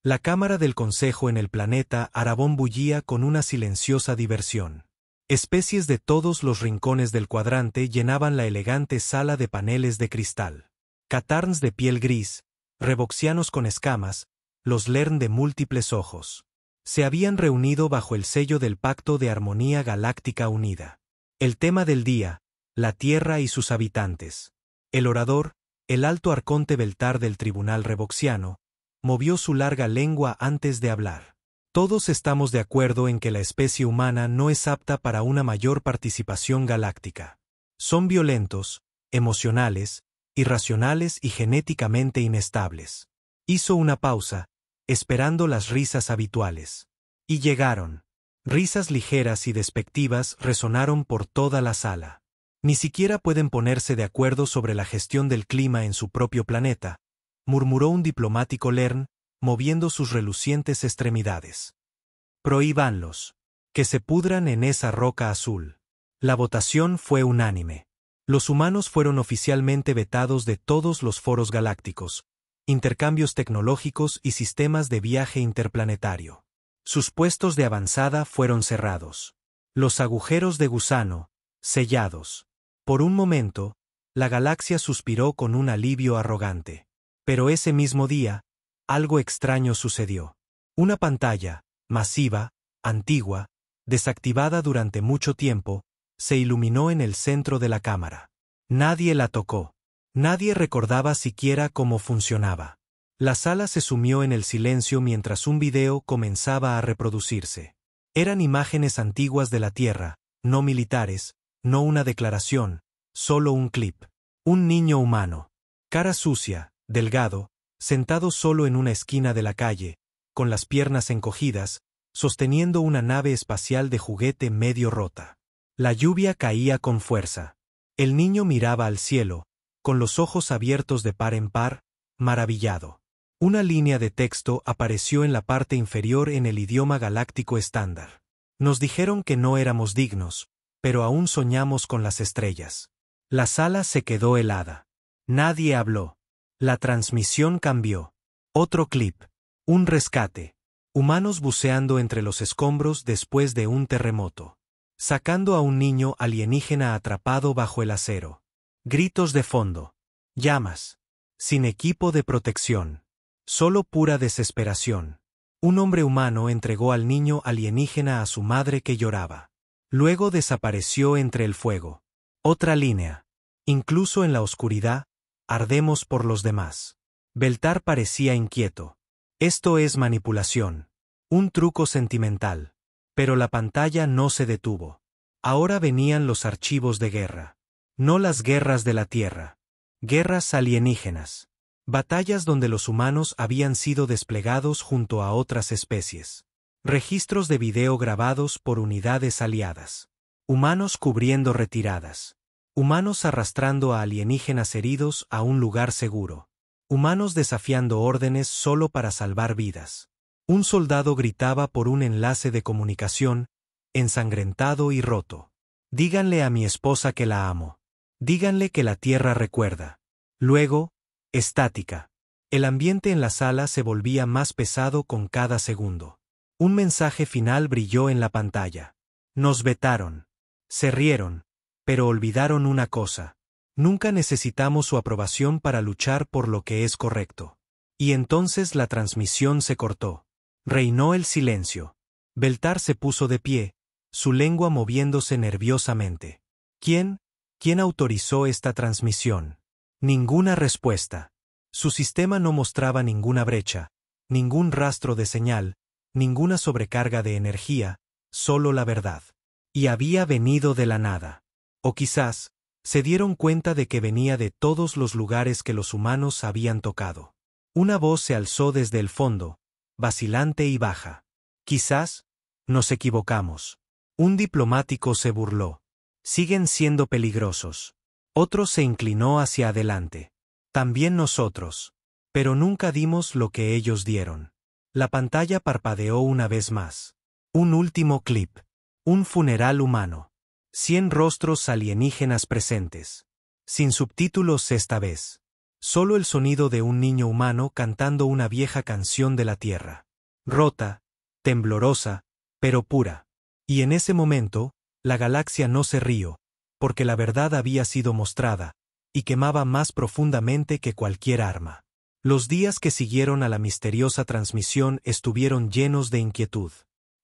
La cámara del consejo en el planeta Arabón bullía con una silenciosa diversión. Especies de todos los rincones del cuadrante llenaban la elegante sala de paneles de cristal. Catarns de piel gris, revoxianos con escamas, los Lern de múltiples ojos. Se habían reunido bajo el sello del Pacto de Armonía Galáctica Unida. El tema del día, la Tierra y sus habitantes. El orador, el alto arconte Beltar del Tribunal Revoxiano, movió su larga lengua antes de hablar. Todos estamos de acuerdo en que la especie humana no es apta para una mayor participación galáctica. Son violentos, emocionales, irracionales y genéticamente inestables. Hizo una pausa, esperando las risas habituales. Y llegaron. Risas ligeras y despectivas resonaron por toda la sala. Ni siquiera pueden ponerse de acuerdo sobre la gestión del clima en su propio planeta, murmuró un diplomático Lern, moviendo sus relucientes extremidades. Prohíbanlos. Que se pudran en esa roca azul. La votación fue unánime. Los humanos fueron oficialmente vetados de todos los foros galácticos, intercambios tecnológicos y sistemas de viaje interplanetario. Sus puestos de avanzada fueron cerrados. Los agujeros de gusano, sellados. Por un momento, la galaxia suspiró con un alivio arrogante. Pero ese mismo día, algo extraño sucedió. Una pantalla, masiva, antigua, desactivada durante mucho tiempo, se iluminó en el centro de la cámara. Nadie la tocó. Nadie recordaba siquiera cómo funcionaba. La sala se sumió en el silencio mientras un video comenzaba a reproducirse. Eran imágenes antiguas de la Tierra, no militares, no una declaración, solo un clip. Un niño humano. Cara sucia, delgado, sentado solo en una esquina de la calle, con las piernas encogidas, sosteniendo una nave espacial de juguete medio rota. La lluvia caía con fuerza. El niño miraba al cielo, con los ojos abiertos de par en par, maravillado. Una línea de texto apareció en la parte inferior en el idioma galáctico estándar. Nos dijeron que no éramos dignos, pero aún soñamos con las estrellas. La sala se quedó helada. Nadie habló. La transmisión cambió. Otro clip. Un rescate. Humanos buceando entre los escombros después de un terremoto. Sacando a un niño alienígena atrapado bajo el acero. Gritos de fondo. Llamas. Sin equipo de protección. Solo pura desesperación. Un hombre humano entregó al niño alienígena a su madre que lloraba. Luego desapareció entre el fuego. Otra línea. Incluso en la oscuridad, ardemos por los demás. Beltar parecía inquieto. Esto es manipulación. Un truco sentimental. Pero la pantalla no se detuvo. Ahora venían los archivos de guerra. No las guerras de la Tierra. Guerras alienígenas. Batallas donde los humanos habían sido desplegados junto a otras especies. Registros de video grabados por unidades aliadas. Humanos cubriendo retiradas. Humanos arrastrando a alienígenas heridos a un lugar seguro. Humanos desafiando órdenes solo para salvar vidas. Un soldado gritaba por un enlace de comunicación, ensangrentado y roto. Díganle a mi esposa que la amo. Díganle que la Tierra recuerda. Luego, estática. El ambiente en la sala se volvía más pesado con cada segundo. Un mensaje final brilló en la pantalla. Nos vetaron. Se rieron, pero olvidaron una cosa. Nunca necesitamos su aprobación para luchar por lo que es correcto. Y entonces la transmisión se cortó. Reinó el silencio. Beltar se puso de pie, su lengua moviéndose nerviosamente. ¿Quién autorizó esta transmisión? Ninguna respuesta. Su sistema no mostraba ninguna brecha, ningún rastro de señal, ninguna sobrecarga de energía, solo la verdad. Y había venido de la nada. O quizás, se dieron cuenta de que venía de todos los lugares que los humanos habían tocado. Una voz se alzó desde el fondo, vacilante y baja. Quizás, nos equivocamos. Un diplomático se burló. Siguen siendo peligrosos. Otro se inclinó hacia adelante. También nosotros. Pero nunca dimos lo que ellos dieron. La pantalla parpadeó una vez más. Un último clip. Un funeral humano. 100 rostros alienígenas presentes. Sin subtítulos esta vez. Solo el sonido de un niño humano cantando una vieja canción de la Tierra. Rota, temblorosa, pero pura. Y en ese momento, la galaxia no se rió, porque la verdad había sido mostrada, y quemaba más profundamente que cualquier arma. Los días que siguieron a la misteriosa transmisión estuvieron llenos de inquietud.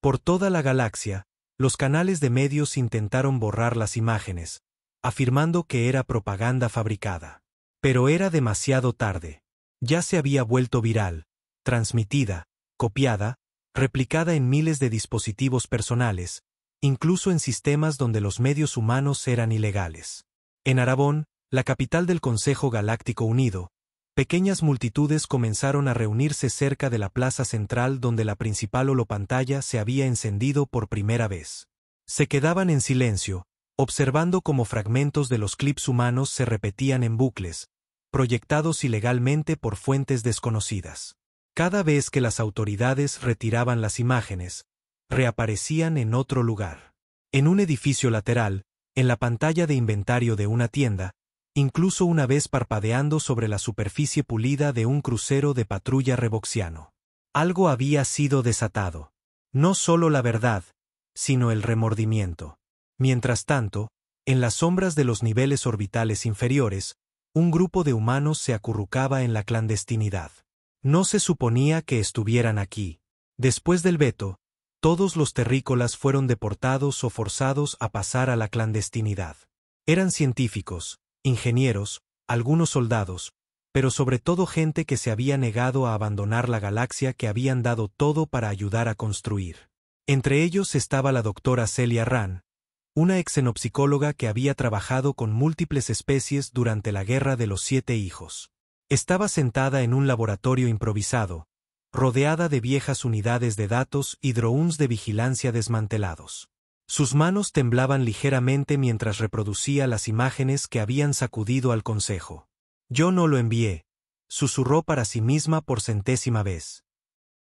Por toda la galaxia, los canales de medios intentaron borrar las imágenes, afirmando que era propaganda fabricada. Pero era demasiado tarde. Ya se había vuelto viral, transmitida, copiada, replicada en miles de dispositivos personales, incluso en sistemas donde los medios humanos eran ilegales. En Arabón, la capital del Consejo Galáctico Unido, pequeñas multitudes comenzaron a reunirse cerca de la plaza central donde la principal holopantalla se había encendido por primera vez. Se quedaban en silencio, observando cómo fragmentos de los clips humanos se repetían en bucles, proyectados ilegalmente por fuentes desconocidas. Cada vez que las autoridades retiraban las imágenes, reaparecían en otro lugar. En un edificio lateral, en la pantalla de inventario de una tienda, incluso una vez parpadeando sobre la superficie pulida de un crucero de patrulla revoxiano. Algo había sido desatado. No solo la verdad, sino el remordimiento. Mientras tanto, en las sombras de los niveles orbitales inferiores, un grupo de humanos se acurrucaba en la clandestinidad. No se suponía que estuvieran aquí. Después del veto, todos los terrícolas fueron deportados o forzados a pasar a la clandestinidad. Eran científicos, ingenieros, algunos soldados, pero sobre todo gente que se había negado a abandonar la galaxia que habían dado todo para ayudar a construir. Entre ellos estaba la doctora Celia Rand, una exenopsicóloga que había trabajado con múltiples especies durante la Guerra de los 7 Hijos. Estaba sentada en un laboratorio improvisado, rodeada de viejas unidades de datos y drones de vigilancia desmantelados. Sus manos temblaban ligeramente mientras reproducía las imágenes que habían sacudido al Consejo. «Yo no lo envié», susurró para sí misma por 100ª vez.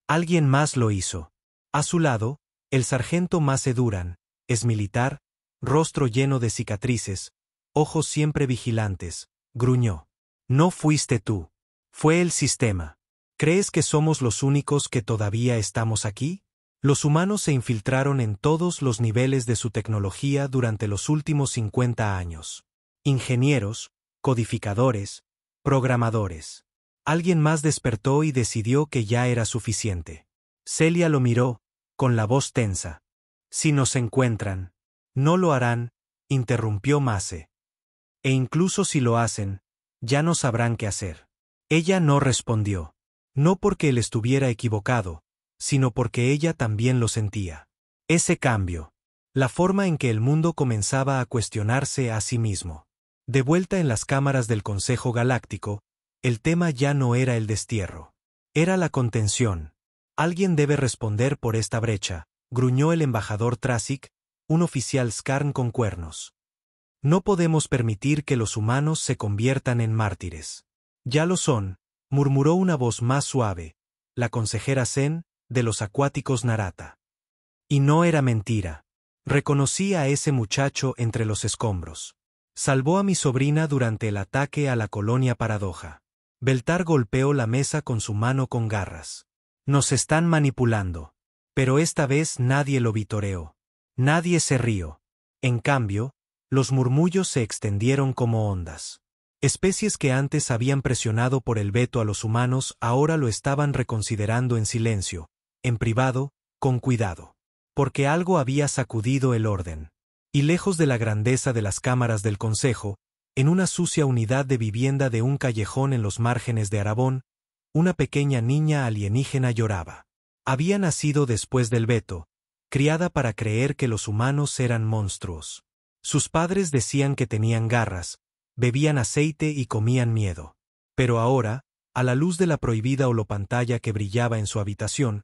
Alguien más lo hizo. A su lado, el sargento Mace Duran, es militar, rostro lleno de cicatrices, ojos siempre vigilantes, gruñó. «No fuiste tú. Fue el sistema. ¿Crees que somos los únicos que todavía estamos aquí?» Los humanos se infiltraron en todos los niveles de su tecnología durante los últimos 50 años. Ingenieros, codificadores, programadores. Alguien más despertó y decidió que ya era suficiente. Celia lo miró, con la voz tensa. «Si nos encuentran». «No lo harán», interrumpió Mace. «E incluso si lo hacen, ya no sabrán qué hacer». Ella no respondió. No porque él estuviera equivocado, sino porque ella también lo sentía. Ese cambio. La forma en que el mundo comenzaba a cuestionarse a sí mismo. De vuelta en las cámaras del Consejo Galáctico, el tema ya no era el destierro. Era la contención. «Alguien debe responder por esta brecha», gruñó el embajador Trasic, un oficial Skarn con cuernos. «No podemos permitir que los humanos se conviertan en mártires». «Ya lo son», murmuró una voz más suave, la consejera Zen, de los acuáticos Narata. Y no era mentira. Reconocí a ese muchacho entre los escombros. Salvó a mi sobrina durante el ataque a la colonia Paradoja. Beltar golpeó la mesa con su mano con garras. «Nos están manipulando». Pero esta vez nadie lo vitoreó. Nadie se rió. En cambio, los murmullos se extendieron como ondas. Especies que antes habían presionado por el veto a los humanos ahora lo estaban reconsiderando en silencio, en privado, con cuidado. Porque algo había sacudido el orden. Y lejos de la grandeza de las cámaras del Consejo, en una sucia unidad de vivienda de un callejón en los márgenes de Arabón, una pequeña niña alienígena lloraba. Había nacido después del veto, criada para creer que los humanos eran monstruos. Sus padres decían que tenían garras, bebían aceite y comían miedo. Pero ahora, a la luz de la prohibida holopantalla que brillaba en su habitación,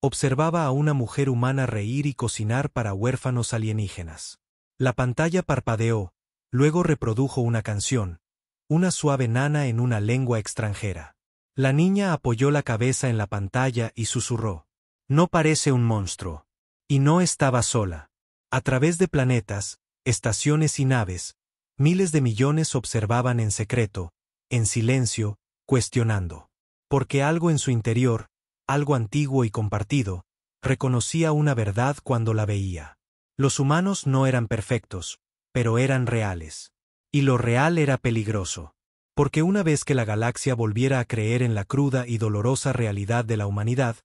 observaba a una mujer humana reír y cocinar para huérfanos alienígenas. La pantalla parpadeó, luego reprodujo una canción, una suave nana en una lengua extranjera. La niña apoyó la cabeza en la pantalla y susurró. «No parece un monstruo». Y no estaba sola. A través de planetas, estaciones y naves, miles de millones observaban en secreto, en silencio, cuestionando. Porque algo en su interior, algo antiguo y compartido, reconocía una verdad cuando la veía. Los humanos no eran perfectos, pero eran reales. Y lo real era peligroso. Porque una vez que la galaxia volviera a creer en la cruda y dolorosa realidad de la humanidad,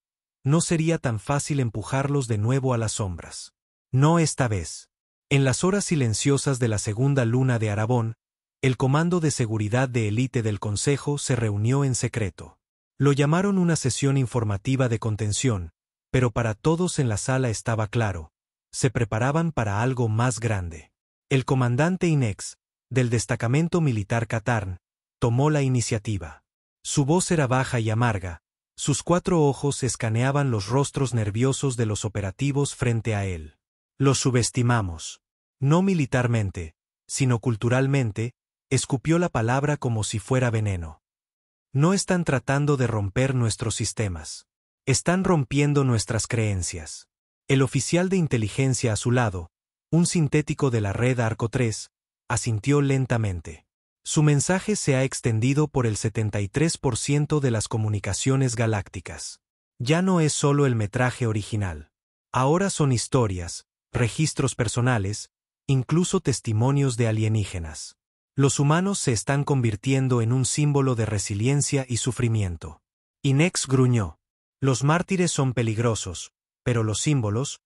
no sería tan fácil empujarlos de nuevo a las sombras. No esta vez. En las horas silenciosas de la segunda luna de Arabón, el Comando de Seguridad de Élite del Consejo se reunió en secreto. Lo llamaron una sesión informativa de contención, pero para todos en la sala estaba claro, se preparaban para algo más grande. El comandante Inex, del destacamento militar Katarn, tomó la iniciativa. Su voz era baja y amarga, sus 4 ojos escaneaban los rostros nerviosos de los operativos frente a él. Los subestimamos. No militarmente, sino culturalmente, escupió la palabra como si fuera veneno. No están tratando de romper nuestros sistemas. Están rompiendo nuestras creencias. El oficial de inteligencia a su lado, un sintético de la red Arco 3, asintió lentamente. Su mensaje se ha extendido por el 73% de las comunicaciones galácticas. Ya no es solo el metraje original. Ahora son historias, registros personales, incluso testimonios de alienígenas. Los humanos se están convirtiendo en un símbolo de resiliencia y sufrimiento. Inex gruñó. Los mártires son peligrosos, pero los símbolos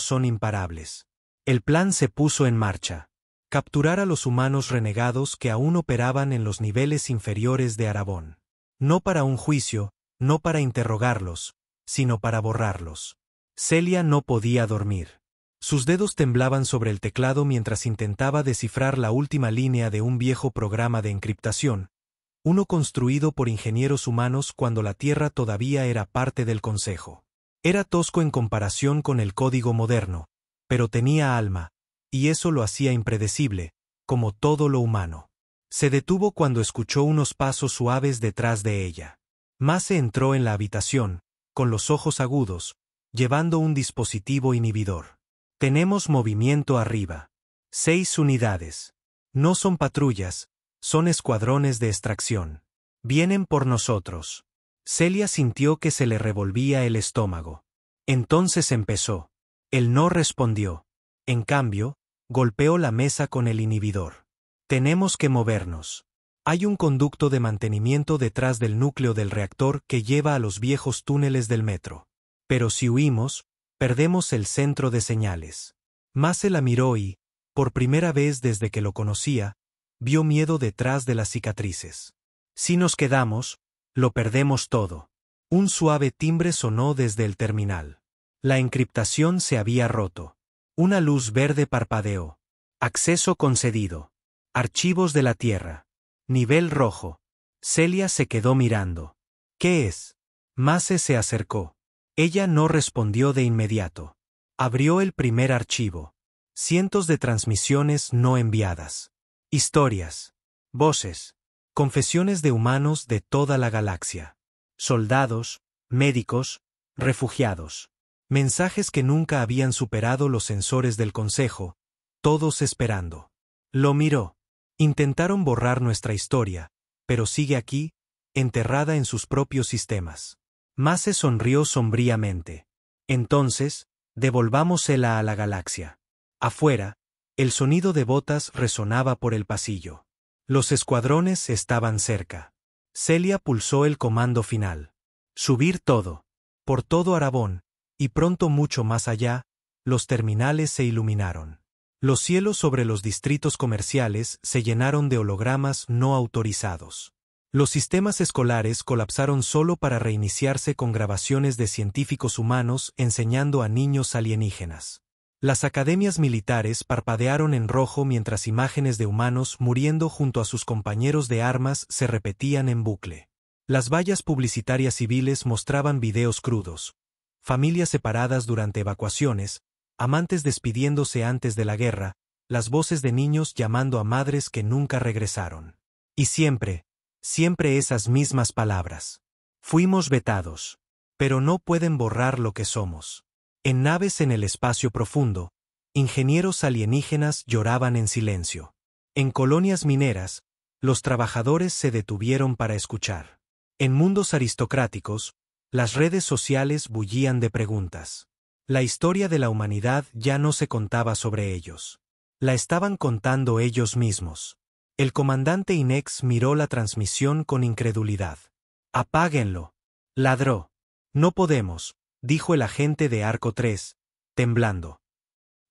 son imparables. El plan se puso en marcha. Capturar a los humanos renegados que aún operaban en los niveles inferiores de Arabón. No para un juicio, no para interrogarlos, sino para borrarlos. Celia no podía dormir. Sus dedos temblaban sobre el teclado mientras intentaba descifrar la última línea de un viejo programa de encriptación, uno construido por ingenieros humanos cuando la Tierra todavía era parte del Consejo. Era tosco en comparación con el código moderno, pero tenía alma, y eso lo hacía impredecible, como todo lo humano. Se detuvo cuando escuchó unos pasos suaves detrás de ella. Mace entró en la habitación, con los ojos agudos, llevando un dispositivo inhibidor. Tenemos movimiento arriba. 6 unidades. No son patrullas, son escuadrones de extracción. Vienen por nosotros. Celia sintió que se le revolvía el estómago. Entonces empezó. Él no respondió. En cambio, golpeó la mesa con el inhibidor. Tenemos que movernos. Hay un conducto de mantenimiento detrás del núcleo del reactor que lleva a los viejos túneles del metro. Pero si huimos, perdemos el centro de señales. Mace la miró y, por primera vez desde que lo conocía, vio miedo detrás de las cicatrices. Si nos quedamos, lo perdemos todo. Un suave timbre sonó desde el terminal. La encriptación se había roto. Una luz verde parpadeó. Acceso concedido. Archivos de la Tierra. Nivel rojo. Celia se quedó mirando. ¿Qué es? Mace se acercó. Ella no respondió de inmediato. Abrió el primer archivo. Cientos de transmisiones no enviadas. Historias. Voces. Confesiones de humanos de toda la galaxia. Soldados, médicos, refugiados. Mensajes que nunca habían superado los sensores del Consejo, todos esperando. Lo miró. Intentaron borrar nuestra historia, pero sigue aquí, enterrada en sus propios sistemas. Mace sonrió sombríamente. Entonces, devolvámosela a la galaxia. Afuera, el sonido de botas resonaba por el pasillo. Los escuadrones estaban cerca. Celia pulsó el comando final. Subir todo. Por todo Arabón, y pronto mucho más allá, los terminales se iluminaron. Los cielos sobre los distritos comerciales se llenaron de hologramas no autorizados. Los sistemas escolares colapsaron solo para reiniciarse con grabaciones de científicos humanos enseñando a niños alienígenas. Las academias militares parpadearon en rojo mientras imágenes de humanos muriendo junto a sus compañeros de armas se repetían en bucle. Las vallas publicitarias civiles mostraban videos crudos. Familias separadas durante evacuaciones, amantes despidiéndose antes de la guerra, las voces de niños llamando a madres que nunca regresaron. Y siempre esas mismas palabras. Fuimos vetados. Pero no pueden borrar lo que somos. En naves en el espacio profundo, ingenieros alienígenas lloraban en silencio. En colonias mineras, Los trabajadores se detuvieron para escuchar. En mundos aristocráticos, las redes sociales bullían de preguntas. La historia de la humanidad ya no se contaba sobre ellos. La estaban contando ellos mismos. El comandante Inex miró la transmisión con incredulidad. «Apáguenlo», ladró. «No podemos», dijo el agente de Arco 3, temblando.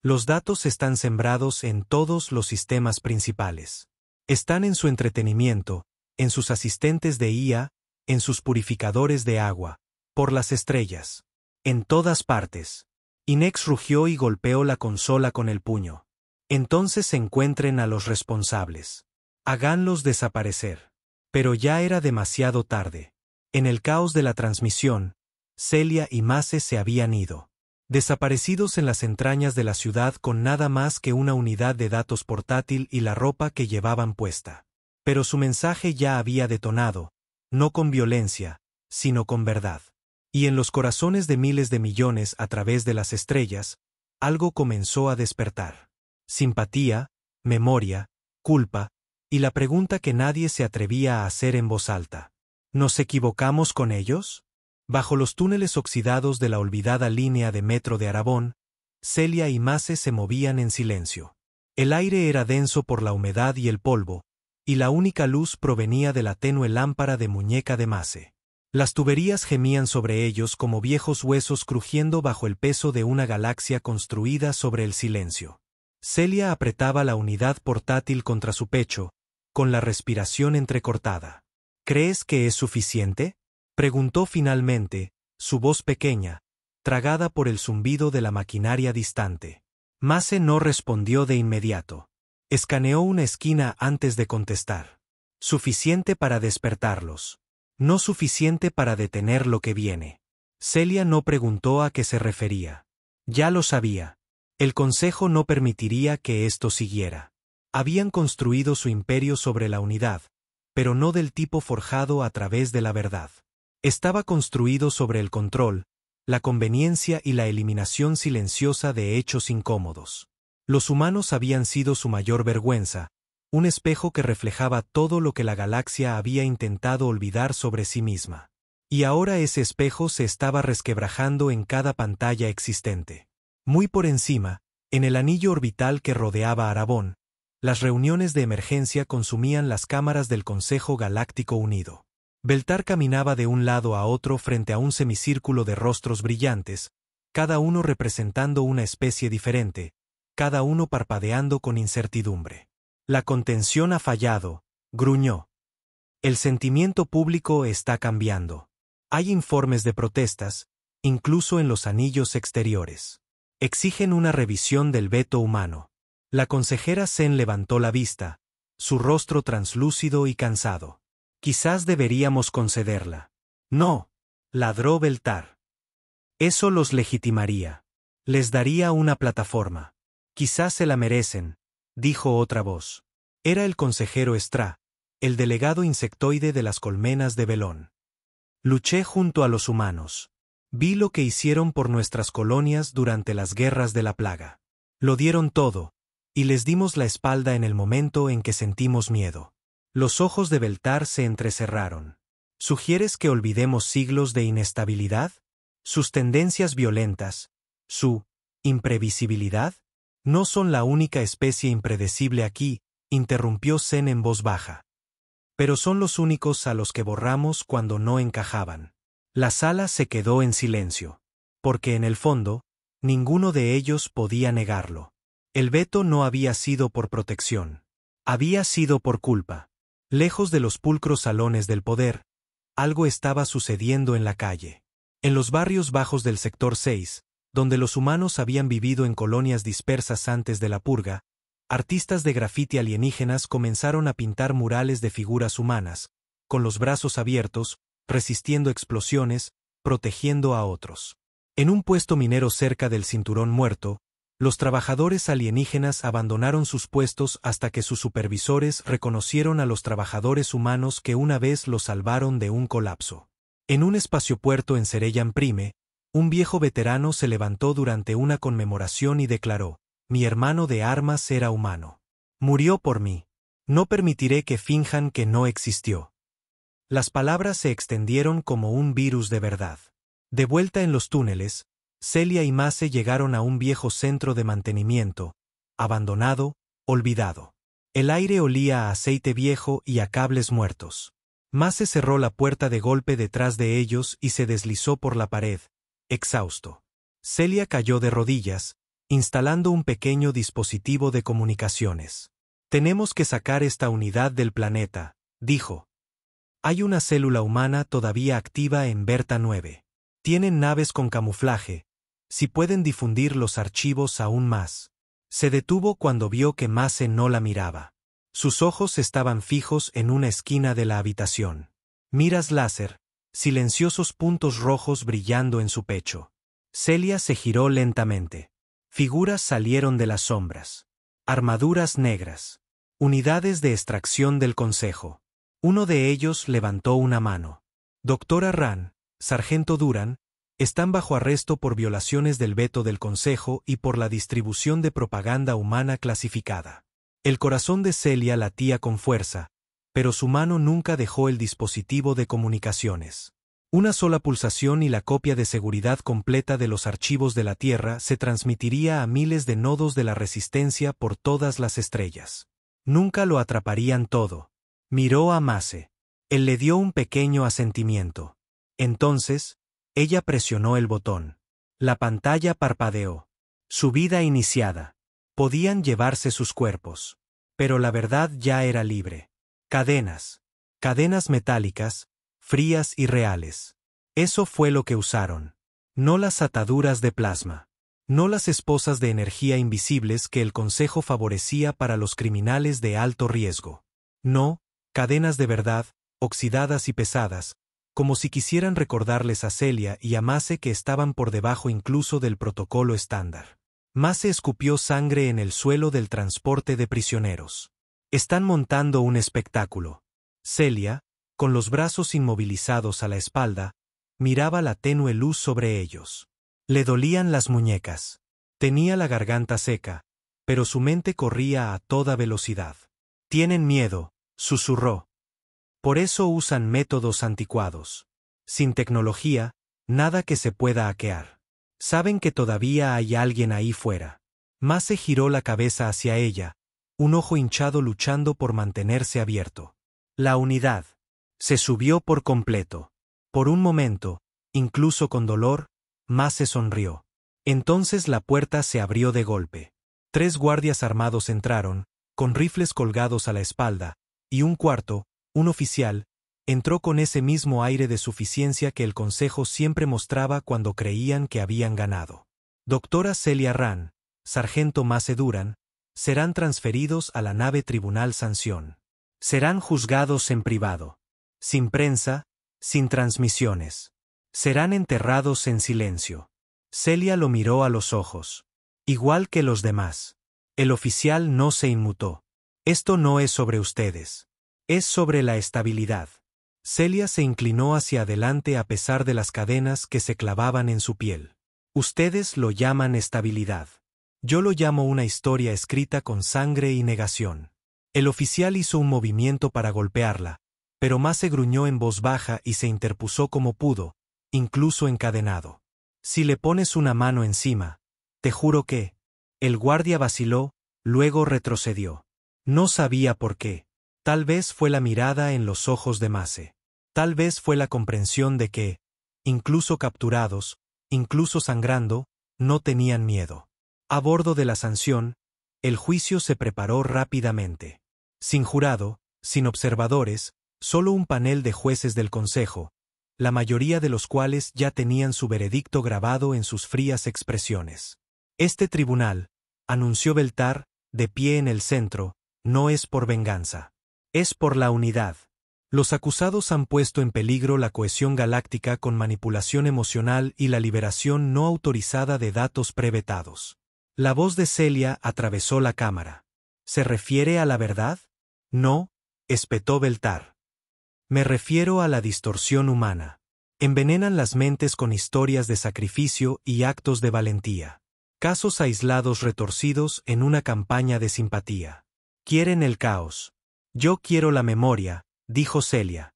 «Los datos están sembrados en todos los sistemas principales. Están en su entretenimiento, en sus asistentes de IA, en sus purificadores de agua, por las estrellas. En todas partes». Inex rugió y golpeó la consola con el puño. «Entonces encuentren a los responsables. Háganlos desaparecer». Pero ya era demasiado tarde. En el caos de la transmisión, Celia y Mace se habían ido. Desaparecidos en las entrañas de la ciudad con nada más que una unidad de datos portátil y la ropa que llevaban puesta. Pero su mensaje ya había detonado, no con violencia, sino con verdad. Y en los corazones de miles de millones a través de las estrellas, algo comenzó a despertar. Simpatía, memoria, culpa, y la pregunta que nadie se atrevía a hacer en voz alta. ¿Nos equivocamos con ellos? Bajo los túneles oxidados de la olvidada línea de metro de Arabón, Celia y Mace se movían en silencio. El aire era denso por la humedad y el polvo, y la única luz provenía de la tenue lámpara de muñeca de Mace. Las tuberías gemían sobre ellos como viejos huesos crujiendo bajo el peso de una galaxia construida sobre el silencio. Celia apretaba la unidad portátil contra su pecho, con la respiración entrecortada. «¿Crees que es suficiente?», preguntó finalmente, su voz pequeña, tragada por el zumbido de la maquinaria distante. Mace no respondió de inmediato. Escaneó una esquina antes de contestar. «Suficiente para despertarlos. No suficiente para detener lo que viene». Celia no preguntó a qué se refería. Ya lo sabía. El Consejo no permitiría que esto siguiera. Habían construido su imperio sobre la unidad, pero no del tipo forjado a través de la verdad. Estaba construido sobre el control, la conveniencia y la eliminación silenciosa de hechos incómodos. Los humanos habían sido su mayor vergüenza, un espejo que reflejaba todo lo que la galaxia había intentado olvidar sobre sí misma. Y ahora ese espejo se estaba resquebrajando en cada pantalla existente. Muy por encima, en el anillo orbital que rodeaba Arabón, las reuniones de emergencia consumían las cámaras del Consejo Galáctico Unido. Beltar caminaba de un lado a otro frente a un semicírculo de rostros brillantes, cada uno representando una especie diferente, cada uno parpadeando con incertidumbre. «La contención ha fallado», gruñó. «El sentimiento público está cambiando. Hay informes de protestas, incluso en los anillos exteriores. Exigen una revisión del veto humano». La consejera Zen levantó la vista, su rostro translúcido y cansado. «Quizás deberíamos concederla». «No», ladró Beltar. «Eso los legitimaría. Les daría una plataforma». «Quizás se la merecen», dijo otra voz. Era el consejero Stra, el delegado insectoide de las colmenas de Belón. «Luché junto a los humanos. Vi lo que hicieron por nuestras colonias durante las guerras de la plaga. Lo dieron todo, y les dimos la espalda en el momento en que sentimos miedo». Los ojos de Beltar se entrecerraron. «¿Sugieres que olvidemos siglos de inestabilidad? Sus tendencias violentas, su imprevisibilidad? No son la única especie impredecible aquí», interrumpió Zen en voz baja. «Pero son los únicos a los que borramos cuando no encajaban». La sala se quedó en silencio. Porque en el fondo, ninguno de ellos podía negarlo. El veto no había sido por protección. Había sido por culpa. Lejos de los pulcros salones del poder, algo estaba sucediendo en la calle. En los barrios bajos del sector 6, donde los humanos habían vivido en colonias dispersas antes de la purga, artistas de grafiti alienígenas comenzaron a pintar murales de figuras humanas, con los brazos abiertos, resistiendo explosiones, protegiendo a otros. En un puesto minero cerca del Cinturón Muerto, los trabajadores alienígenas abandonaron sus puestos hasta que sus supervisores reconocieron a los trabajadores humanos que una vez los salvaron de un colapso. En un espaciopuerto en Serellan Prime, un viejo veterano se levantó durante una conmemoración y declaró: «Mi hermano de armas era humano. Murió por mí. No permitiré que finjan que no existió. Las palabras se extendieron como un virus de verdad. De vuelta en los túneles, Celia y Mace llegaron a un viejo centro de mantenimiento, abandonado, olvidado. El aire olía a aceite viejo y a cables muertos. Mace cerró la puerta de golpe detrás de ellos y se deslizó por la pared, exhausto. Celia cayó de rodillas, instalando un pequeño dispositivo de comunicaciones. «Tenemos que sacar esta unidad del planeta», dijo. «Hay una célula humana todavía activa en Berta 9. Tienen naves con camuflaje. Si pueden difundir los archivos aún más». Se detuvo cuando vio que Mace no la miraba. Sus ojos estaban fijos en una esquina de la habitación. Miras láser, silenciosos puntos rojos brillando en su pecho. Celia se giró lentamente. Figuras salieron de las sombras. Armaduras negras. Unidades de extracción del Consejo. Uno de ellos levantó una mano. «Doctora Ran, Sargento Duran, están bajo arresto por violaciones del veto del Consejo y por la distribución de propaganda humana clasificada». El corazón de Celia latía con fuerza, pero su mano nunca dejó el dispositivo de comunicaciones. Una sola pulsación y la copia de seguridad completa de los archivos de la Tierra se transmitiría a miles de nodos de la resistencia por todas las estrellas. Nunca lo atraparían todo. Miró a Mace. Él le dio un pequeño asentimiento. Entonces, ella presionó el botón. La pantalla parpadeó. Su vida iniciada. Podían llevarse sus cuerpos. Pero la verdad ya era libre. Cadenas. Cadenas metálicas, frías y reales. Eso fue lo que usaron. No las ataduras de plasma. No las esposas de energía invisibles que el Consejo favorecía para los criminales de alto riesgo. No, cadenas de verdad, oxidadas y pesadas, como si quisieran recordarles a Celia y a Mace que estaban por debajo incluso del protocolo estándar. Mace escupió sangre en el suelo del transporte de prisioneros. «Están montando un espectáculo». Celia, con los brazos inmovilizados a la espalda, miraba la tenue luz sobre ellos. Le dolían las muñecas. Tenía la garganta seca, pero su mente corría a toda velocidad. «Tienen miedo», susurró. «Por eso usan métodos anticuados. Sin tecnología, nada que se pueda hackear. Saben que todavía hay alguien ahí fuera». Mace giró la cabeza hacia ella, un ojo hinchado luchando por mantenerse abierto. La unidad se subió por completo. Por un momento, incluso con dolor, Mace sonrió. Entonces la puerta se abrió de golpe. 3 guardias armados entraron, con rifles colgados a la espalda, y un cuarto, un oficial, entró con ese mismo aire de suficiencia que el Consejo siempre mostraba cuando creían que habían ganado. «Doctora Celia Ran, Sargento Mace Duran, serán transferidos a la nave Tribunal Sanción. Serán juzgados en privado. Sin prensa, sin transmisiones. Serán enterrados en silencio». Celia lo miró a los ojos. Igual que los demás. El oficial no se inmutó. «Esto no es sobre ustedes. Es sobre la estabilidad». Celia se inclinó hacia adelante a pesar de las cadenas que se clavaban en su piel. «Ustedes lo llaman estabilidad. Yo lo llamo una historia escrita con sangre y negación». El oficial hizo un movimiento para golpearla, pero Mace gruñó en voz baja y se interpuso como pudo, incluso encadenado. «Si le pones una mano encima, te juro que...». El guardia vaciló, luego retrocedió. No sabía por qué. Tal vez fue la mirada en los ojos de Mace. Tal vez fue la comprensión de que, incluso capturados, incluso sangrando, no tenían miedo. A bordo de la Sanción, el juicio se preparó rápidamente. Sin jurado, sin observadores, solo un panel de jueces del Consejo, la mayoría de los cuales ya tenían su veredicto grabado en sus frías expresiones. «Este tribunal», anunció Beltar, de pie en el centro, «no es por venganza. Es por la unidad. Los acusados han puesto en peligro la cohesión galáctica con manipulación emocional y la liberación no autorizada de datos prevetados». La voz de Celia atravesó la cámara. «¿Se refiere a la verdad?» «No», espetó Beltar. «Me refiero a la distorsión humana. Envenenan las mentes con historias de sacrificio y actos de valentía. Casos aislados retorcidos en una campaña de simpatía. Quieren el caos. Yo quiero la memoria, dijo Celia.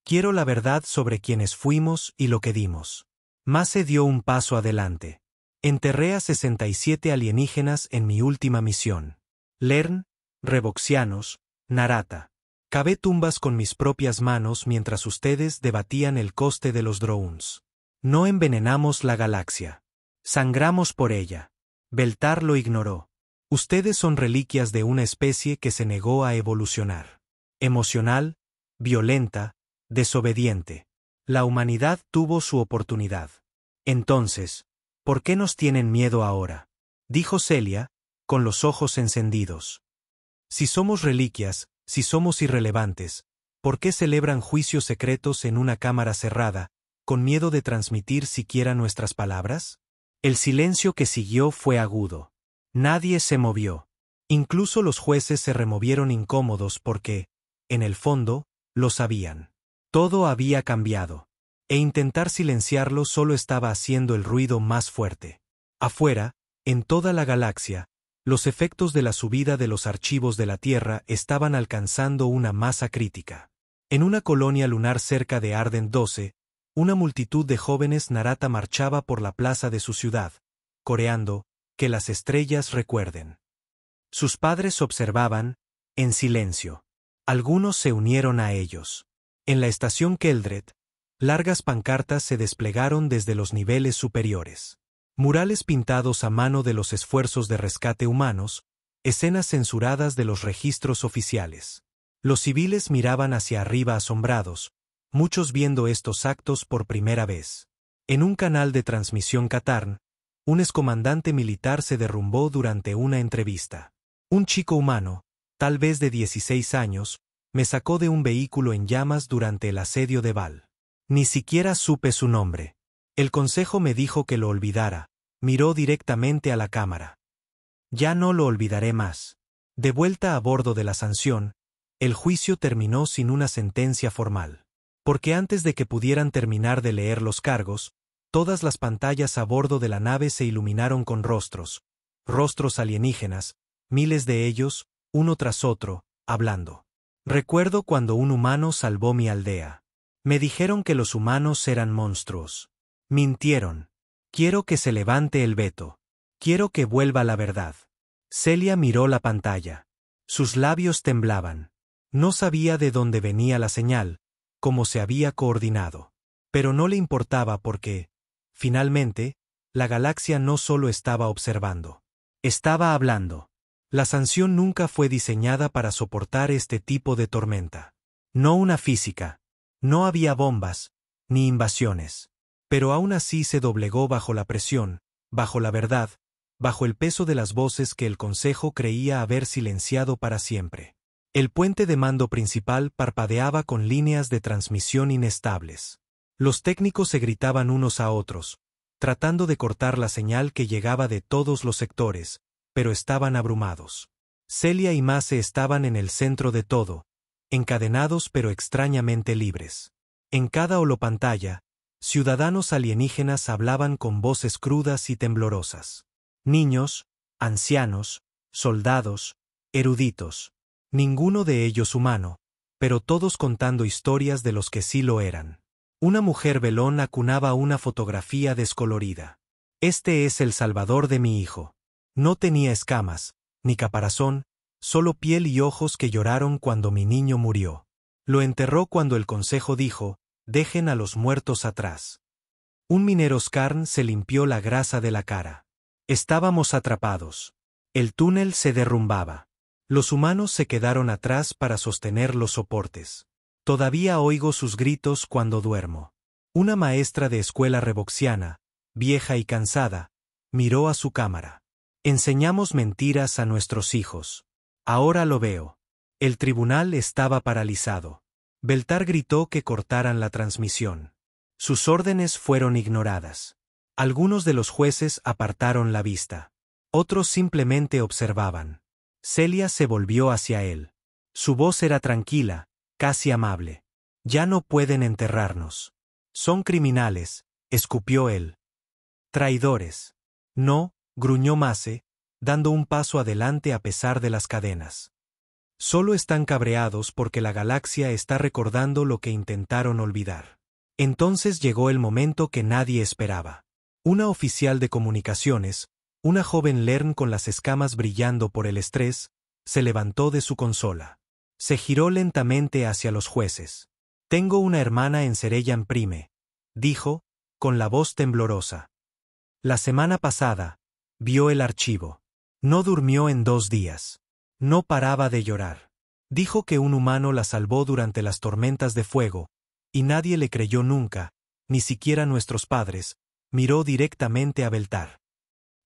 Quiero la verdad sobre quienes fuimos y lo que dimos. Mase dio un paso adelante. Enterré a 67 alienígenas en mi última misión. Lern, Revoxianos, Narata. Cavé tumbas con mis propias manos mientras ustedes debatían el coste de los drones. No envenenamos la galaxia. Sangramos por ella. Beltar lo ignoró. Ustedes son reliquias de una especie que se negó a evolucionar. Emocional, violenta, desobediente. La humanidad tuvo su oportunidad. Entonces, ¿por qué nos tienen miedo ahora? Dijo Celia, con los ojos encendidos. Si somos reliquias, si somos irrelevantes, ¿por qué celebran juicios secretos en una cámara cerrada, con miedo de transmitir siquiera nuestras palabras? El silencio que siguió fue agudo. Nadie se movió. Incluso los jueces se removieron incómodos porque, en el fondo, lo sabían. Todo había cambiado. E intentar silenciarlo solo estaba haciendo el ruido más fuerte. Afuera, en toda la galaxia, los efectos de la subida de los archivos de la Tierra estaban alcanzando una masa crítica. En una colonia lunar cerca de Arden 12, una multitud de jóvenes Narata marchaba por la plaza de su ciudad, coreando, que las estrellas recuerden. Sus padres observaban, en silencio. Algunos se unieron a ellos. En la estación Keldret, largas pancartas se desplegaron desde los niveles superiores. Murales pintados a mano de los esfuerzos de rescate humanos, escenas censuradas de los registros oficiales. Los civiles miraban hacia arriba asombrados, muchos viendo estos actos por primera vez. En un canal de transmisión Katarn, un excomandante militar se derrumbó durante una entrevista. Un chico humano, tal vez de 16 años, me sacó de un vehículo en llamas durante el asedio de Val. Ni siquiera supe su nombre. El consejo me dijo que lo olvidara. Miró directamente a la cámara. Ya no lo olvidaré más. De vuelta a bordo de la Sanción, el juicio terminó sin una sentencia formal. Porque antes de que pudieran terminar de leer los cargos, todas las pantallas a bordo de la nave se iluminaron con rostros alienígenas, miles de ellos, uno tras otro, hablando. Recuerdo cuando un humano salvó mi aldea. Me dijeron que los humanos eran monstruos. Mintieron. Quiero que se levante el veto. Quiero que vuelva la verdad. Celia miró la pantalla. Sus labios temblaban. No sabía de dónde venía la señal, cómo se había coordinado. Pero no le importaba porque, finalmente, la galaxia no solo estaba observando. Estaba hablando. La Sanción nunca fue diseñada para soportar este tipo de tormenta. No una física. No había bombas, ni invasiones. Pero aún así se doblegó bajo la presión, bajo la verdad, bajo el peso de las voces que el Consejo creía haber silenciado para siempre. El puente de mando principal parpadeaba con líneas de transmisión inestables. Los técnicos se gritaban unos a otros, tratando de cortar la señal que llegaba de todos los sectores, pero estaban abrumados. Celia y Mase estaban en el centro de todo, encadenados pero extrañamente libres. En cada holopantalla, ciudadanos alienígenas hablaban con voces crudas y temblorosas. Niños, ancianos, soldados, eruditos. Ninguno de ellos humano, pero todos contando historias de los que sí lo eran. Una mujer velón acunaba una fotografía descolorida. Este es el salvador de mi hijo. No tenía escamas, ni caparazón, solo piel y ojos que lloraron cuando mi niño murió. Lo enterró cuando el consejo dijo, dejen a los muertos atrás. Un minero Skarn se limpió la grasa de la cara. Estábamos atrapados. El túnel se derrumbaba. Los humanos se quedaron atrás para sostener los soportes. Todavía oigo sus gritos cuando duermo. Una maestra de escuela revoxiana, vieja y cansada, miró a su cámara. Enseñamos mentiras a nuestros hijos. Ahora lo veo. El tribunal estaba paralizado. Beltar gritó que cortaran la transmisión. Sus órdenes fueron ignoradas. Algunos de los jueces apartaron la vista. Otros simplemente observaban. Celia se volvió hacia él. Su voz era tranquila, casi amable. Ya no pueden enterrarnos. Son criminales, escupió él. Traidores. No, gruñó Mase, dando un paso adelante a pesar de las cadenas. Solo están cabreados porque la galaxia está recordando lo que intentaron olvidar. Entonces llegó el momento que nadie esperaba. Una oficial de comunicaciones, una joven Lern con las escamas brillando por el estrés, se levantó de su consola. Se giró lentamente hacia los jueces. «Tengo una hermana en Sereyán Prime», dijo, con la voz temblorosa. La semana pasada, vio el archivo. No durmió en 2 días. No paraba de llorar. Dijo que un humano la salvó durante las tormentas de fuego, y nadie le creyó nunca, ni siquiera nuestros padres. Miró directamente a Beltar.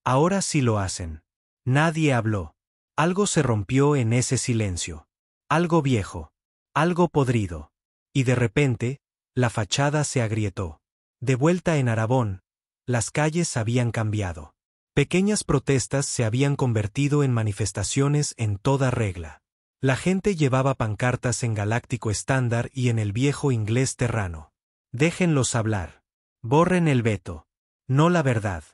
Ahora sí lo hacen. Nadie habló. Algo se rompió en ese silencio. Algo viejo. Algo podrido. Y de repente, la fachada se agrietó. De vuelta en Arabón, las calles habían cambiado. Pequeñas protestas se habían convertido en manifestaciones en toda regla. La gente llevaba pancartas en galáctico estándar y en el viejo inglés terrano. Déjenlos hablar. Borren el veto. No la verdad.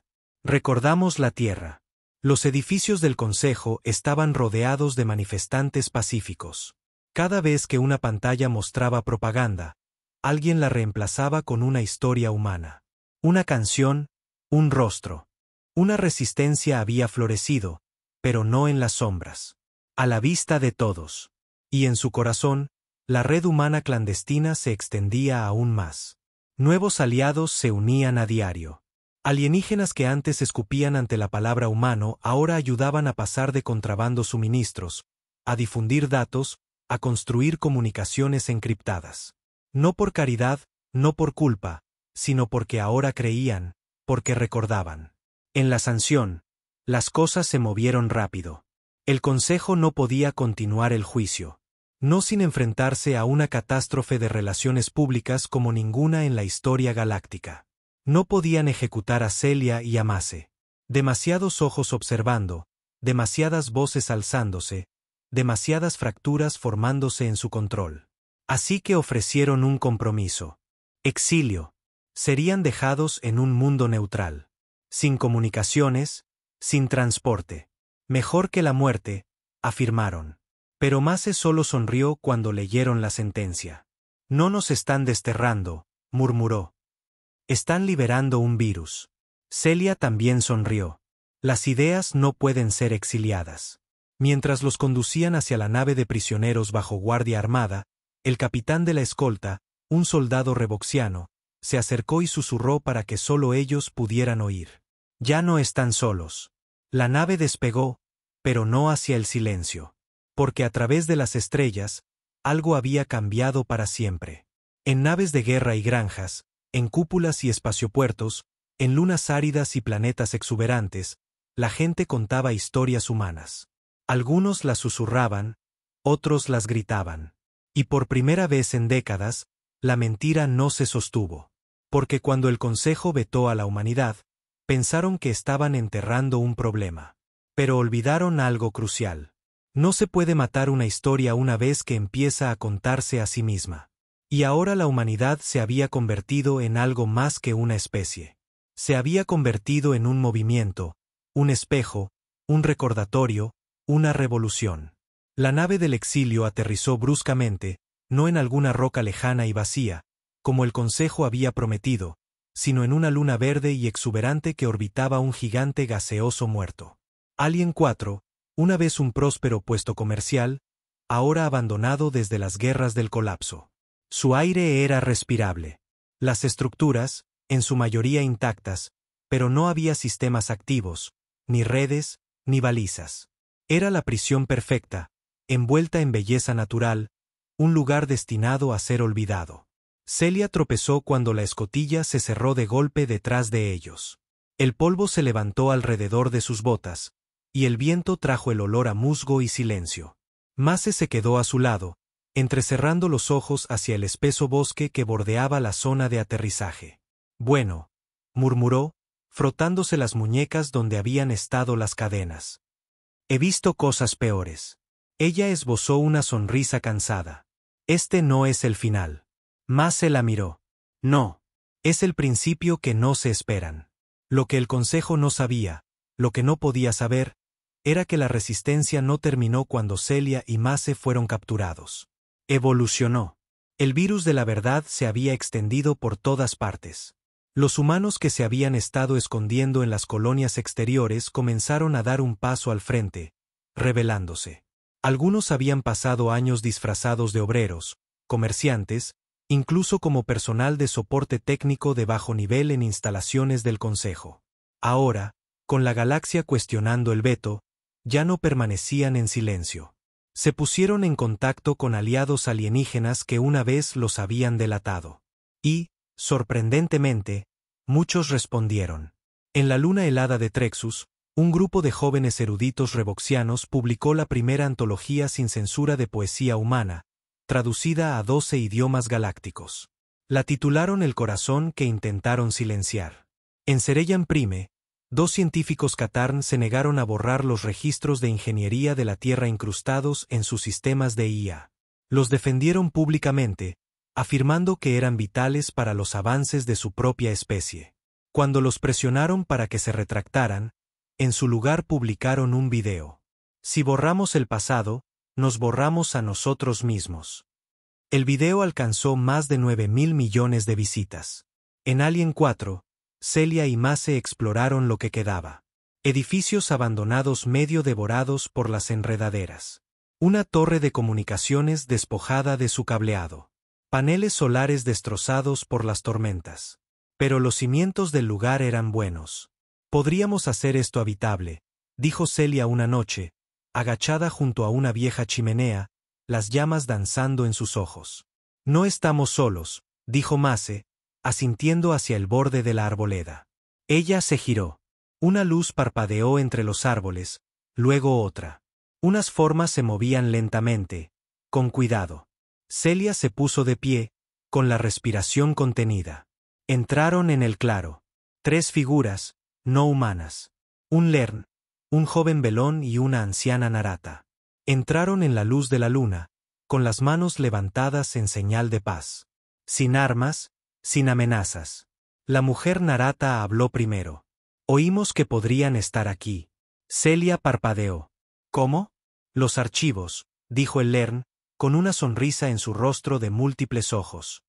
Recordamos la tierra. Los edificios del Consejo estaban rodeados de manifestantes pacíficos. Cada vez que una pantalla mostraba propaganda, alguien la reemplazaba con una historia humana. Una canción, un rostro. Una resistencia había florecido, pero no en las sombras. A la vista de todos. Y en su corazón, la red humana clandestina se extendía aún más. Nuevos aliados se unían a diario. Alienígenas que antes escupían ante la palabra humano ahora ayudaban a pasar de contrabando suministros, a difundir datos, a construir comunicaciones encriptadas. No por caridad, no por culpa, sino porque ahora creían, porque recordaban. En la sanción, las cosas se movieron rápido. El Consejo no podía continuar el juicio. No sin enfrentarse a una catástrofe de relaciones públicas como ninguna en la historia galáctica. No podían ejecutar a Celia y a Mace. Demasiados ojos observando, demasiadas voces alzándose, demasiadas fracturas formándose en su control. Así que ofrecieron un compromiso. Exilio. Serían dejados en un mundo neutral. Sin comunicaciones, sin transporte. Mejor que la muerte, afirmaron. Pero Mace solo sonrió cuando leyeron la sentencia. No nos están desterrando, murmuró. Están liberando un virus. Celia también sonrió. Las ideas no pueden ser exiliadas. Mientras los conducían hacia la nave de prisioneros bajo guardia armada, el capitán de la escolta, un soldado revoxiano, se acercó y susurró para que solo ellos pudieran oír. Ya no están solos. La nave despegó, pero no hacia el silencio. Porque a través de las estrellas, algo había cambiado para siempre. En naves de guerra y granjas, en cúpulas y espaciopuertos, en lunas áridas y planetas exuberantes, la gente contaba historias humanas. Algunos las susurraban, otros las gritaban. Y por primera vez en décadas, la mentira no se sostuvo. Porque cuando el Consejo vetó a la humanidad, pensaron que estaban enterrando un problema. Pero olvidaron algo crucial. No se puede matar una historia una vez que empieza a contarse a sí misma. Y ahora la humanidad se había convertido en algo más que una especie. Se había convertido en un movimiento, un espejo, un recordatorio, una revolución. La nave del exilio aterrizó bruscamente, no en alguna roca lejana y vacía, como el Consejo había prometido, sino en una luna verde y exuberante que orbitaba un gigante gaseoso muerto. Alien 4, una vez un próspero puesto comercial, ahora abandonado desde las guerras del colapso. Su aire era respirable. Las estructuras, en su mayoría intactas, pero no había sistemas activos, ni redes, ni balizas. Era la prisión perfecta, envuelta en belleza natural, un lugar destinado a ser olvidado. Celia tropezó cuando la escotilla se cerró de golpe detrás de ellos. El polvo se levantó alrededor de sus botas, y el viento trajo el olor a musgo y silencio. Mace se quedó a su lado, entrecerrando los ojos hacia el espeso bosque que bordeaba la zona de aterrizaje. Bueno, murmuró, frotándose las muñecas donde habían estado las cadenas. He visto cosas peores. Ella esbozó una sonrisa cansada. Este no es el final. Mace la miró. No. Es el principio que no se esperan. Lo que el Consejo no sabía, lo que no podía saber, era que la resistencia no terminó cuando Celia y Mace fueron capturados. Evolucionó. El virus de la verdad se había extendido por todas partes. Los humanos que se habían estado escondiendo en las colonias exteriores comenzaron a dar un paso al frente, rebelándose. Algunos habían pasado años disfrazados de obreros, comerciantes, incluso como personal de soporte técnico de bajo nivel en instalaciones del Consejo. Ahora, con la galaxia cuestionando el veto, ya no permanecían en silencio. Se pusieron en contacto con aliados alienígenas que una vez los habían delatado. Y, sorprendentemente, muchos respondieron. En la luna helada de Trexus, un grupo de jóvenes eruditos revoxianos publicó la primera antología sin censura de poesía humana, traducida a 12 idiomas galácticos. La titularon El corazón que intentaron silenciar. En Serellan Prime, 2 científicos Katarn se negaron a borrar los registros de ingeniería de la Tierra incrustados en sus sistemas de IA. Los defendieron públicamente, afirmando que eran vitales para los avances de su propia especie. Cuando los presionaron para que se retractaran, en su lugar publicaron un video. Si borramos el pasado, nos borramos a nosotros mismos. El video alcanzó más de 9.000 millones de visitas. En Alien 4, Celia y Mace exploraron lo que quedaba. Edificios abandonados medio devorados por las enredaderas. Una torre de comunicaciones despojada de su cableado. Paneles solares destrozados por las tormentas. Pero los cimientos del lugar eran buenos. Podríamos hacer esto habitable, dijo Celia una noche, agachada junto a una vieja chimenea, las llamas danzando en sus ojos. No estamos solos, dijo Mace, asintiendo hacia el borde de la arboleda. Ella se giró. Una luz parpadeó entre los árboles, luego otra. Unas formas se movían lentamente, con cuidado. Celia se puso de pie, con la respiración contenida. Entraron en el claro. 3 figuras, no humanas. Un Lern, un joven velón y una anciana Narata. Entraron en la luz de la luna, con las manos levantadas en señal de paz. Sin armas, sin amenazas. La mujer Narata habló primero. Oímos que podrían estar aquí. Celia parpadeó. ¿Cómo? Los archivos, dijo el Lern, con una sonrisa en su rostro de múltiples ojos.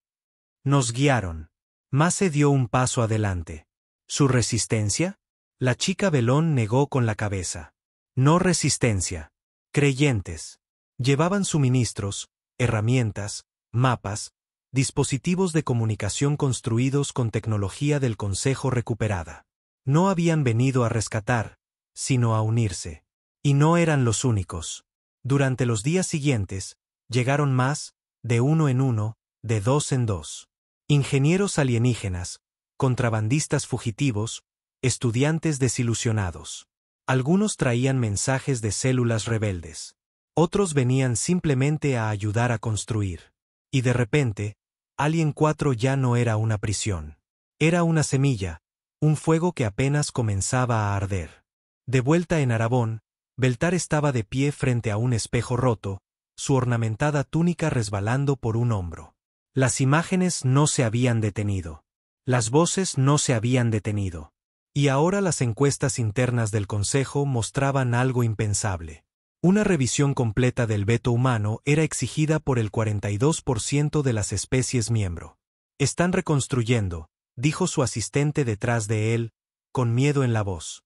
Nos guiaron. Mace dio un paso adelante. ¿Su resistencia? La chica velón negó con la cabeza. No resistencia. Creyentes. Llevaban suministros, herramientas, mapas, dispositivos de comunicación construidos con tecnología del Consejo recuperada. No habían venido a rescatar, sino a unirse. Y no eran los únicos. Durante los días siguientes, llegaron más, de uno en uno, de 2 en 2. Ingenieros alienígenas, contrabandistas fugitivos, estudiantes desilusionados. Algunos traían mensajes de células rebeldes. Otros venían simplemente a ayudar a construir. Y de repente, Alien 4 ya no era una prisión. Era una semilla, un fuego que apenas comenzaba a arder. De vuelta en Arabón, Beltar estaba de pie frente a un espejo roto, su ornamentada túnica resbalando por un hombro. Las imágenes no se habían detenido. Las voces no se habían detenido. Y ahora las encuestas internas del Consejo mostraban algo impensable. Una revisión completa del veto humano era exigida por el 42% de las especies miembro. Están reconstruyendo, dijo su asistente detrás de él, con miedo en la voz.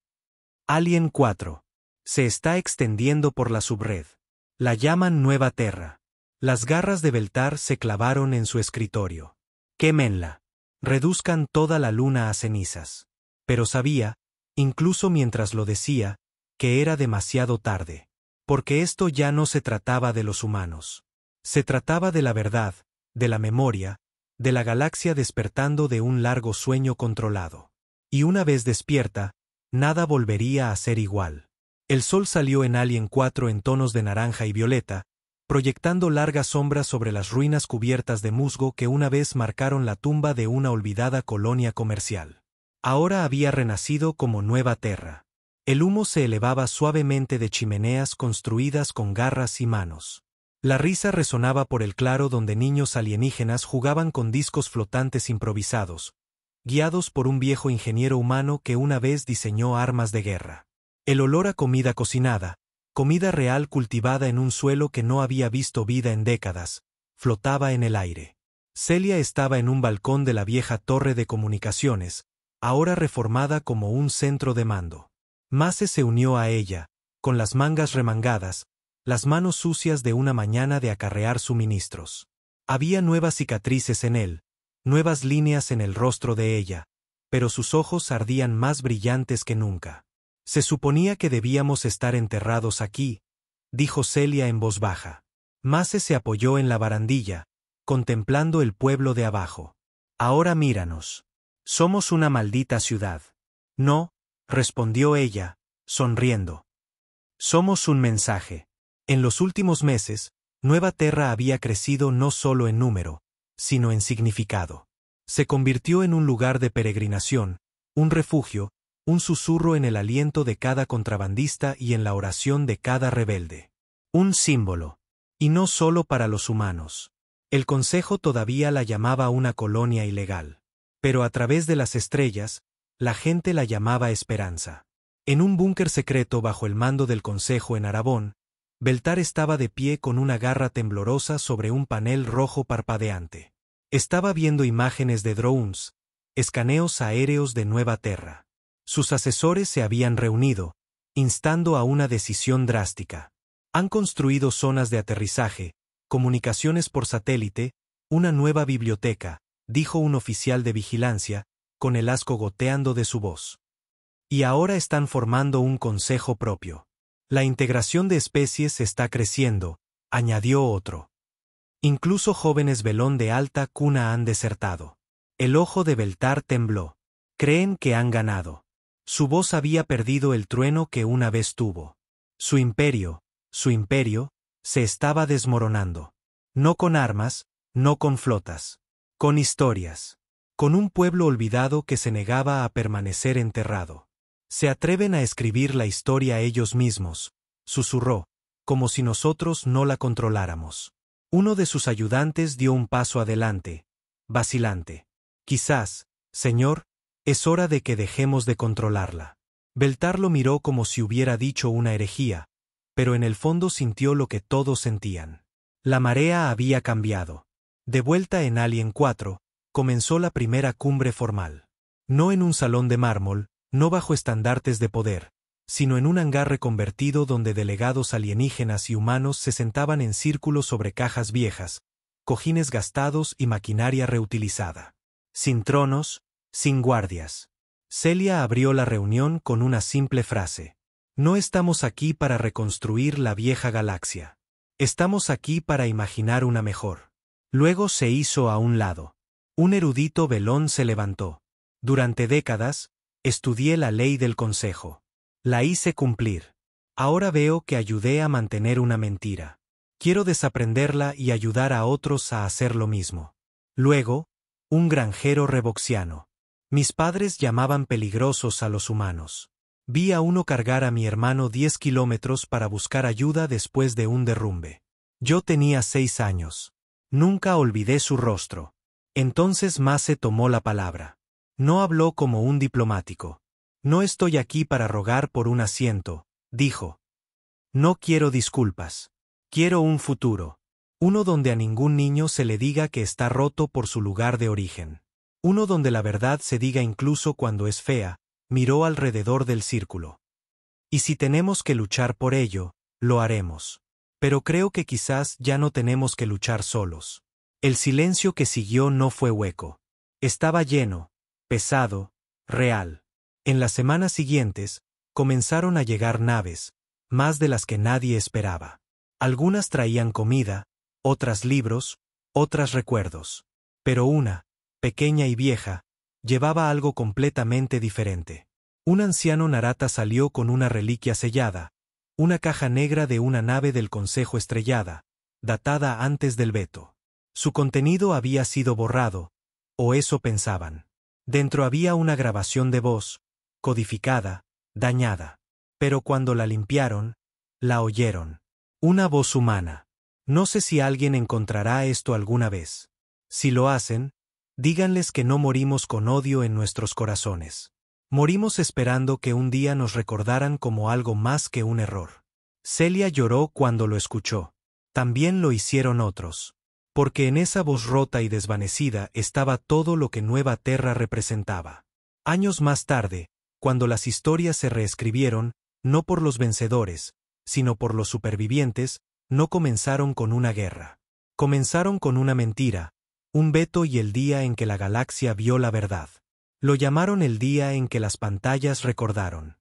Alien 4. Se está extendiendo por la subred. La llaman Nueva Terra. Las garras de Beltar se clavaron en su escritorio. Quémenla. Reduzcan toda la luna a cenizas. Pero sabía, incluso mientras lo decía, que era demasiado tarde. Porque esto ya no se trataba de los humanos. Se trataba de la verdad, de la memoria, de la galaxia despertando de un largo sueño controlado. Y una vez despierta, nada volvería a ser igual. El sol salió en Alien 4 en tonos de naranja y violeta, proyectando largas sombras sobre las ruinas cubiertas de musgo que una vez marcaron la tumba de una olvidada colonia comercial. Ahora había renacido como Nueva Terra. El humo se elevaba suavemente de chimeneas construidas con garras y manos. La risa resonaba por el claro donde niños alienígenas jugaban con discos flotantes improvisados, guiados por un viejo ingeniero humano que una vez diseñó armas de guerra. El olor a comida cocinada, comida real cultivada en un suelo que no había visto vida en décadas, flotaba en el aire. Celia estaba en un balcón de la vieja torre de comunicaciones, ahora reformada como un centro de mando. Mace se unió a ella, con las mangas remangadas, las manos sucias de una mañana de acarrear suministros. Había nuevas cicatrices en él, nuevas líneas en el rostro de ella, pero sus ojos ardían más brillantes que nunca. Se suponía que debíamos estar enterrados aquí, dijo Celia en voz baja. Mace se apoyó en la barandilla, contemplando el pueblo de abajo. Ahora míranos. Somos una maldita ciudad. No, respondió ella, sonriendo. Somos un mensaje. En los últimos meses, Nueva Terra había crecido no solo en número, sino en significado. Se convirtió en un lugar de peregrinación, un refugio, un susurro en el aliento de cada contrabandista y en la oración de cada rebelde. Un símbolo. Y no solo para los humanos. El Consejo todavía la llamaba una colonia ilegal. Pero a través de las estrellas, la gente la llamaba Esperanza. En un búnker secreto bajo el mando del Consejo en Arabón, Beltar estaba de pie con una garra temblorosa sobre un panel rojo parpadeante. Estaba viendo imágenes de drones, escaneos aéreos de Nueva Terra. Sus asesores se habían reunido, instando a una decisión drástica. Han construido zonas de aterrizaje, comunicaciones por satélite, una nueva biblioteca, dijo un oficial de vigilancia, con el asco goteando de su voz. Y ahora están formando un consejo propio. La integración de especies está creciendo, añadió otro. Incluso jóvenes velón de alta cuna han desertado. El ojo de Beltar tembló. Creen que han ganado. Su voz había perdido el trueno que una vez tuvo. Su imperio, se estaba desmoronando. No con armas, no con flotas. Con historias. Con un pueblo olvidado que se negaba a permanecer enterrado. Se atreven a escribir la historia ellos mismos, susurró, como si nosotros no la controláramos. Uno de sus ayudantes dio un paso adelante, vacilante. Quizás, señor, es hora de que dejemos de controlarla. Beltar lo miró como si hubiera dicho una herejía, pero en el fondo sintió lo que todos sentían. La marea había cambiado. De vuelta en Alien 4, comenzó la primera cumbre formal. No en un salón de mármol, no bajo estandartes de poder, sino en un hangar reconvertido donde delegados alienígenas y humanos se sentaban en círculo sobre cajas viejas, cojines gastados y maquinaria reutilizada. Sin tronos, sin guardias. Celia abrió la reunión con una simple frase. No estamos aquí para reconstruir la vieja galaxia. Estamos aquí para imaginar una mejor. Luego se hizo a un lado. Un erudito velón se levantó. Durante décadas, estudié la ley del Consejo. La hice cumplir. Ahora veo que ayudé a mantener una mentira. Quiero desaprenderla y ayudar a otros a hacer lo mismo. Luego, un granjero revoxiano. Mis padres llamaban peligrosos a los humanos. Vi a uno cargar a mi hermano 10 kilómetros para buscar ayuda después de un derrumbe. Yo tenía 6 años. Nunca olvidé su rostro. Entonces Mace tomó la palabra. No habló como un diplomático. No estoy aquí para rogar por un asiento, dijo. No quiero disculpas. Quiero un futuro. Uno donde a ningún niño se le diga que está roto por su lugar de origen. Uno donde la verdad se diga incluso cuando es fea. Miró alrededor del círculo. Y si tenemos que luchar por ello, lo haremos. Pero creo que quizás ya no tenemos que luchar solos. El silencio que siguió no fue hueco. Estaba lleno, pesado, real. En las semanas siguientes, comenzaron a llegar naves, más de las que nadie esperaba. Algunas traían comida, otras libros, otras recuerdos. Pero una, pequeña y vieja, llevaba algo completamente diferente. Un anciano Narata salió con una reliquia sellada, una caja negra de una nave del Consejo estrellada, datada antes del veto. Su contenido había sido borrado, o eso pensaban. Dentro había una grabación de voz, codificada, dañada. Pero cuando la limpiaron, la oyeron. Una voz humana. No sé si alguien encontrará esto alguna vez. Si lo hacen, díganles que no morimos con odio en nuestros corazones. Morimos esperando que un día nos recordaran como algo más que un error. Celia lloró cuando lo escuchó. También lo hicieron otros. Porque en esa voz rota y desvanecida estaba todo lo que Nueva Terra representaba. Años más tarde, cuando las historias se reescribieron, no por los vencedores, sino por los supervivientes, no comenzaron con una guerra. Comenzaron con una mentira, un veto y el día en que la galaxia vio la verdad. Lo llamaron el día en que las pantallas recordaron.